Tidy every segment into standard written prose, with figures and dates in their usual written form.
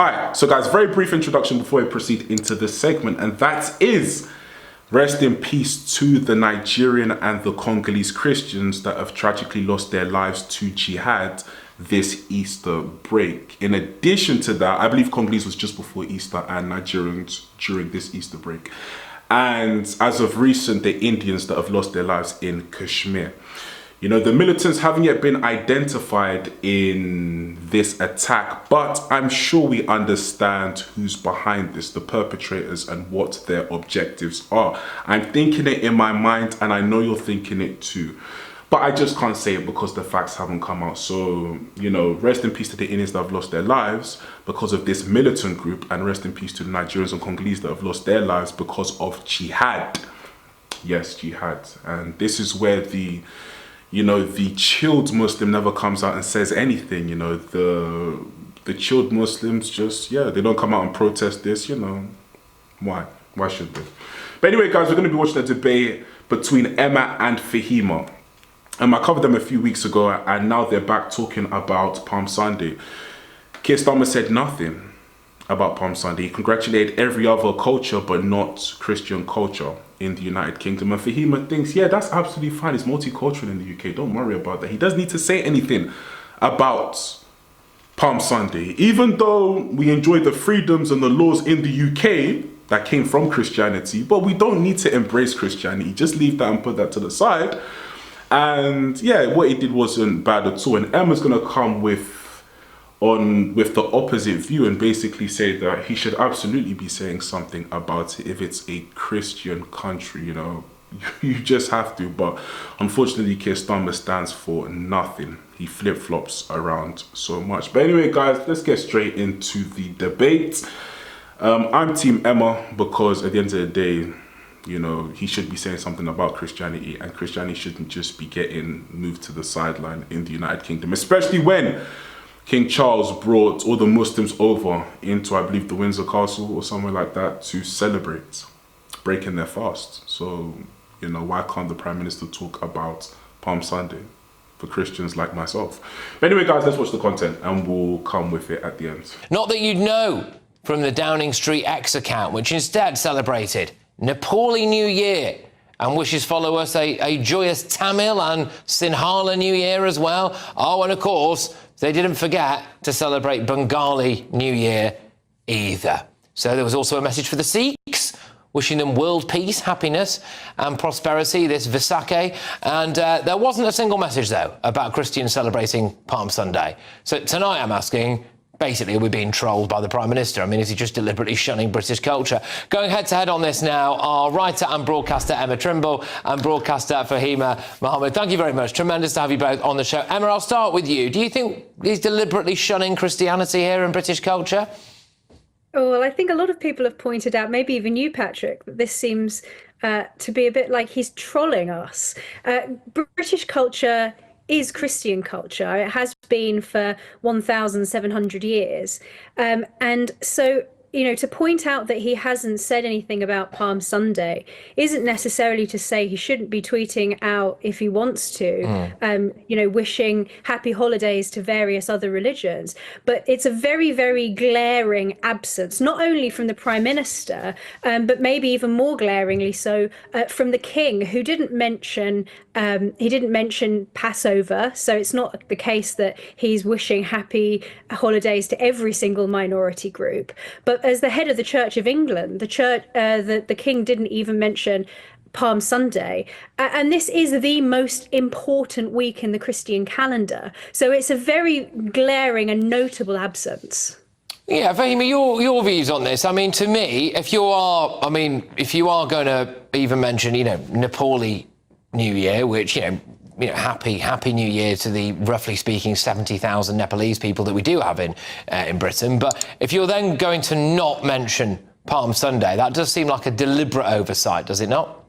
All right, so guys, very brief introduction before we proceed into this segment, and that is rest in peace to the Nigerian and the Congolese Christians that have tragically lost their lives to jihad this Easter break. In addition to that, I believe Congolese was just before Easter and Nigerians during this Easter break. And as of recent, the Indians that have lost their lives in Kashmir. You know, the militants haven't yet been identified in this attack, but I'm sure we understand who's behind this, the perpetrators, and what their objectives are. I'm thinking it in my mind, and I know you're thinking it too. But I just can't say it because the facts haven't come out. So, you know, rest in peace to the Indians that have lost their lives because of this militant group, and rest in peace to the Nigerians and Congolese that have lost their lives because of jihad. Yes, jihad. And this is where the chilled Muslim never comes out and says anything. You know, the chilled Muslims just, they don't come out and protest this, you know. Why? Why should they? But anyway, guys, we're going to be watching a debate between Emma and Fahima. I covered them a few weeks ago, and now they're back talking about Palm Sunday. Keir Starmer said nothing about Palm Sunday. He congratulated every other culture, but not Christian culture in the United Kingdom. And Fahima thinks, that's absolutely fine. It's multicultural in the UK. Don't worry about that. He doesn't need to say anything about Palm Sunday. Even though we enjoy the freedoms and the laws in the UK that came from Christianity, but we don't need to embrace Christianity. Just leave that and put that to the side. And what he did wasn't bad at all. And Emma's going to come with the opposite view and basically say that he should absolutely be saying something about it if it's a Christian country, you know. You just have to. But unfortunately, Keir Starmer stands for nothing. He flip-flops around so much. But anyway, guys, let's get straight into the debate. I'm Team Emma because at the end of the day, you know, he should be saying something about Christianity, and Christianity shouldn't just be getting moved to the sideline in the United Kingdom, especially when King Charles brought all the Muslims over into, I believe, the Windsor Castle or somewhere like that to celebrate breaking their fast. So, you know, why can't the Prime Minister talk about Palm Sunday for Christians like myself? But anyway, guys, let's watch the content and we'll come with it at the end. Not that you'd know from the Downing Street X account, which instead celebrated Nepali New Year and wishes followers a joyous Tamil and Sinhala New Year as well. Oh, and of course, they didn't forget to celebrate Bengali New Year either. So there was also a message for the Sikhs, wishing them world peace, happiness and prosperity this Vaisakhi. And there wasn't a single message, though, about Christians celebrating Palm Sunday. So tonight I'm asking, basically, are we being trolled by the Prime Minister? I mean, is he just deliberately shunning British culture? Going head-to-head on this now are writer and broadcaster Emma Trimble and broadcaster Fahima Mohammed. Thank you very much. Tremendous to have you both on the show. Emma, I'll start with you. Do you think he's deliberately shunning Christianity here and British culture? Oh, well, I think a lot of people have pointed out, maybe even you, Patrick, that this seems to be a bit like he's trolling us. British culture is Christian culture. It has been for 1,700 years. And so, you know, to point out that he hasn't said anything about Palm Sunday isn't necessarily to say he shouldn't be tweeting out if he wants to, you know, wishing happy holidays to various other religions. But it's a very, very glaring absence, not only from the Prime Minister, but maybe even more glaringly so from the King, who didn't mention Passover. So it's not the case that he's wishing happy holidays to every single minority group. But as the head of the Church of England, the King didn't even mention Palm Sunday. And this is the most important week in the Christian calendar. So it's a very glaring and notable absence. Yeah, Fahima, your views on this. I mean, to me, if you are going to even mention, you know, Nepali New Year, which, you know, happy New Year to the, roughly speaking, 70,000 Nepalese people that we do have in Britain. But if you're then going to not mention Palm Sunday, that does seem like a deliberate oversight, does it not?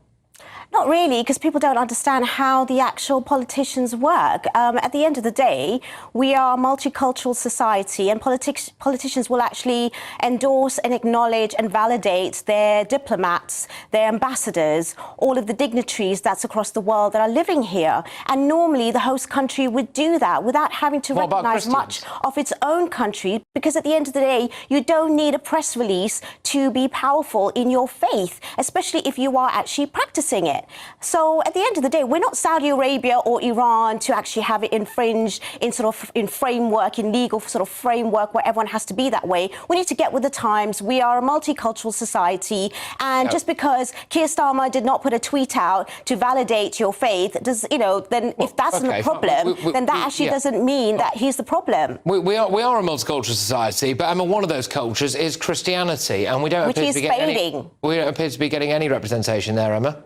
Not really, because people don't understand how the actual politicians work. At the end of the day, we are a multicultural society, and politicians will actually endorse and acknowledge and validate their diplomats, their ambassadors, all of the dignitaries that's across the world that are living here. And normally the host country would do that without having to recognize much of its own country, because at the end of the day, you don't need a press release to be powerful in your faith, especially if you are actually practicing it. So at the end of the day, we're not Saudi Arabia or Iran to actually have it infringed in framework, in legal sort of framework where everyone has to be that way. We need to get with the times. We are a multicultural society, and just because Keir Starmer did not put a tweet out to validate your faith, does then if that's the problem, then that actually doesn't mean that he's the problem. We are a multicultural society, but one of those cultures is Christianity, and we don't appear to be getting any representation there, Emma.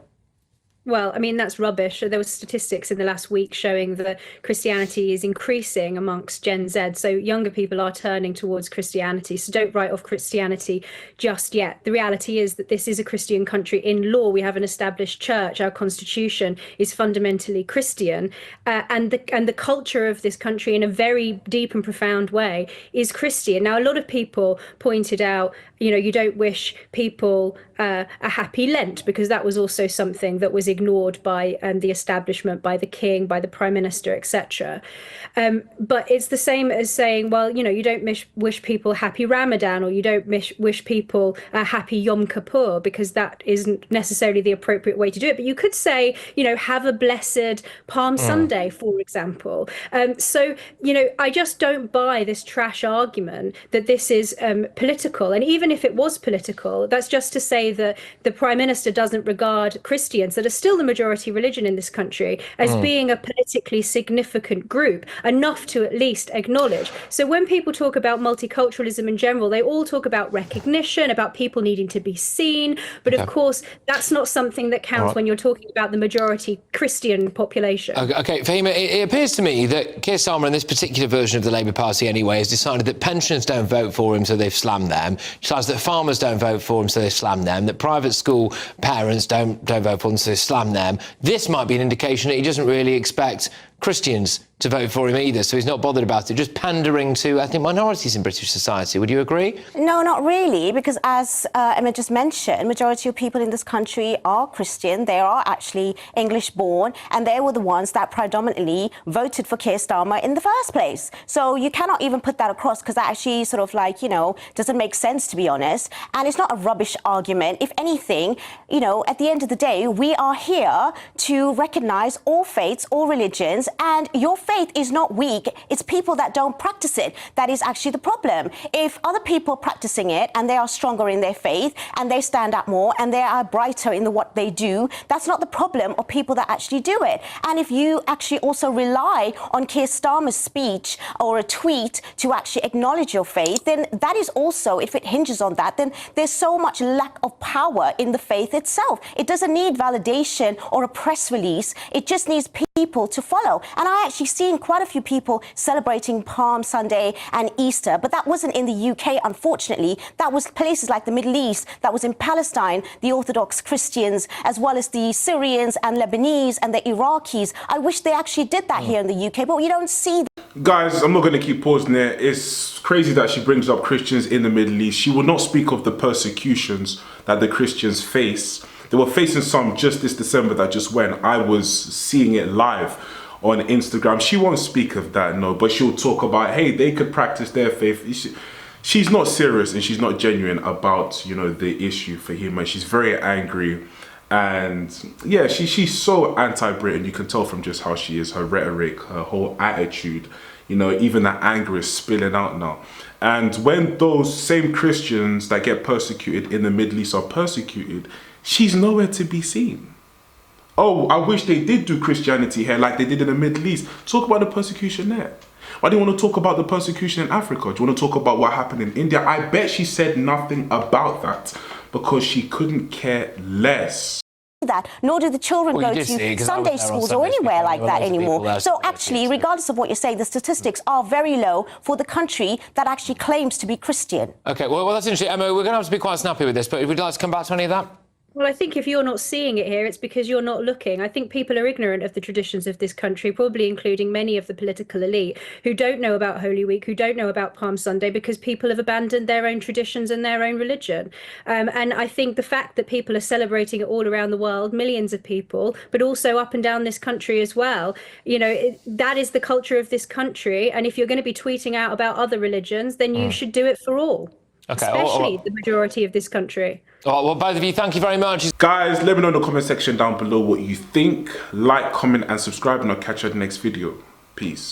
Well, I mean, that's rubbish. There were statistics in the last week showing that Christianity is increasing amongst Gen Z. So younger people are turning towards Christianity. So don't write off Christianity just yet. The reality is that this is a Christian country. In law, we have an established church. Our constitution is fundamentally Christian. And the culture of this country, in a very deep and profound way, is Christian. Now, a lot of people pointed out, you don't wish people a happy Lent, because that was also something that was ignored by the establishment, by the king, by the prime minister, etc. But it's the same as saying, well, you don't wish people happy Ramadan, or you don't wish people a happy Yom Kippur, because that isn't necessarily the appropriate way to do it. But you could say, have a blessed Palm Sunday, for example. So, I just don't buy this trash argument that this is political. And even if it was political, that's just to say that the prime minister doesn't regard Christians, that are still the majority religion in this country, as being a politically significant group, enough to at least acknowledge. So when people talk about multiculturalism in general, they all talk about recognition, about people needing to be seen. But of course, that's not something that counts when you're talking about the majority Christian population. Okay, Fahima, it appears to me that Keir Starmer, in this particular version of the Labour Party anyway, has decided that pensioners don't vote for him, so they've slammed them. Decides that farmers don't vote for him, so they slam them. That private school parents don't vote for him, so they slam them. This might be an indication that he doesn't really expect Christians to vote for him either, so he's not bothered about it, just pandering to, I think, minorities in British society. Would you agree? No, not really, because as Emma just mentioned, majority of people in this country are Christian. They are actually English-born, and they were the ones that predominantly voted for Keir Starmer in the first place. So you cannot even put that across, because that actually doesn't make sense, to be honest. And it's not a rubbish argument. If anything, at the end of the day, we are here to recognise all faiths, all religions, and your faith is not weak. It's people that don't practice it that is actually the problem. If other people are practicing it and they are stronger in their faith and they stand up more and they are brighter in what they do, that's not the problem of people that actually do it. And if you actually also rely on Keir Starmer's speech or a tweet to actually acknowledge your faith, then that is also, if it hinges on that, then there's so much lack of power in the faith itself. It doesn't need validation or a press release. It just needs people to follow. And I actually seen quite a few people celebrating Palm Sunday and Easter, but that wasn't in the UK, unfortunately. That was places like the Middle East, that was in Palestine, the Orthodox Christians, as well as the Syrians and Lebanese and the Iraqis. I wish they actually did that here in the UK, but you don't see that. Guys, I'm not going to keep pausing there. It's crazy that she brings up Christians in the Middle East. She will not speak of the persecutions that the Christians face. They were facing some just this December that just went. I was seeing it live on Instagram. She won't speak of that, no, but she'll talk about, hey, they could practice their faith. She's not serious and she's not genuine about, the issue for him. And she's very angry. And yeah, she's so anti-Britain. You can tell from just how she is, her rhetoric, her whole attitude. Even that anger is spilling out now. And when those same Christians that get persecuted in the Middle East are persecuted, she's nowhere to be seen. Oh, I wish they did do Christianity here like they did in the Middle East. Talk about the persecution there. Why do you want to talk about the persecution in Africa? Do you want to talk about what happened in India? I bet she said nothing about that because she couldn't care less. That, nor do the children go to Sunday schools or anywhere like that anymore. So actually, regardless of what you're saying, the statistics are very low for the country that actually claims to be Christian. Okay, well that's interesting. Emma, we're going to have to be quite snappy with this, but would you like to come back to any of that? Well, I think if you're not seeing it here, it's because you're not looking. I think people are ignorant of the traditions of this country, probably including many of the political elite who don't know about Holy Week, who don't know about Palm Sunday, because people have abandoned their own traditions and their own religion. And I think the fact that people are celebrating it all around the world, millions of people, but also up and down this country as well, that is the culture of this country. And if you're going to be tweeting out about other religions, then you should do it for all. Okay. Especially the majority of this country. Well, both of you, thank you very much. Guys, let me know in the comment section down below what you think. Like, comment, and subscribe, and I'll catch you at the next video. Peace.